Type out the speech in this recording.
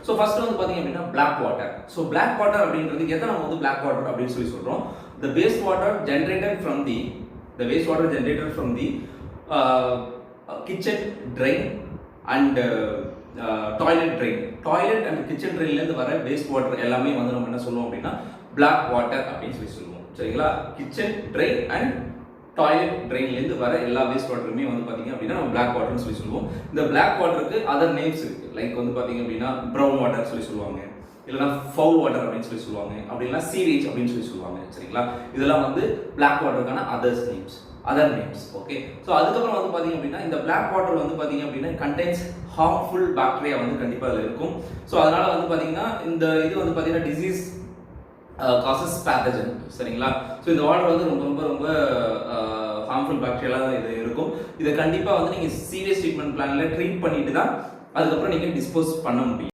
So first வந்து பார்த்தீங்க அப்படின்னா black water. So black water அப்படின்றது எதை நம்ம வந்து பிளாக் வாட்டர் அப்படின்னு சொல்றோம். The waste water generated from the kitchen drain and toilet drain. Toilet and kitchen ட்ரெயின்லேருந்து வர வேஸ்ட் வாட்டர் எல்லாமே வந்து நம்ம என்ன சொல்லுவோம் அப்படின்னா பிளாக் வாட்டர் அப்படின்னு சொல்லுவோம். சரிங்களா? கிச்சன் ட்ரெயின் அண்ட் டாய்லெட் ட்ரெயின்லேருந்து வர எல்லா வேஸ்ட் வாட்டருமே வந்து பார்த்தீங்க அப்படின்னா நம்ம பிளாக் வாட்டர்னு சொல்லுவோம். இந்த பிளாக் வாட்டருக்கு அதர் நேம்ஸ் இருக்கு. லைக் வந்து பார்த்தீங்க அப்படின்னா ப்ரௌன் வாட்டர் சொல்லுவாங்க, இல்லைனா ஃபவுல் வாட்டர் அப்படின்னு சொல்லுவாங்க, அப்படின்னா சீவேஜ் அப்படின்னு சொல்லுவாங்க. சரிங்களா? இதெல்லாம் வந்து பிளாக் வாட்டருக்கான அதர் நேம்ஸ். ஓகே. ஸோ அதுக்கப்புறம் வந்து பார்த்தீங்க அப்படின்னா இந்த பிளாக் வாட்டர் வந்து பார்த்தீங்க அப்படின்னா கண்டெய்ன்ஸ் ஹார்ம்ஃபுல் பாக்டீரியா வந்து கண்டிப்பாக அதில் இருக்கும். ஸோ அதனால வந்து பார்த்தீங்கன்னா இந்த இது வந்து பார்த்தீங்கன்னா டிசீஸ் காசஸ் பேத்தஜன். சரிங்களா? ஸோ இந்த வாட்டர் வந்து ரொம்ப ரொம்ப ரொம்ப ஹார்ம்ஃபுல் பாக்டீரியாலாம் தான் இது இருக்கும். இதை கண்டிப்பாக வந்து நீங்கள் சீரியஸ் ட்ரீட்மெண்ட் பிளானில் ட்ரீட் பண்ணிட்டு தான் அதுக்கப்புறம் நீங்கள் டிஸ்போஸ் பண்ண முடியும்.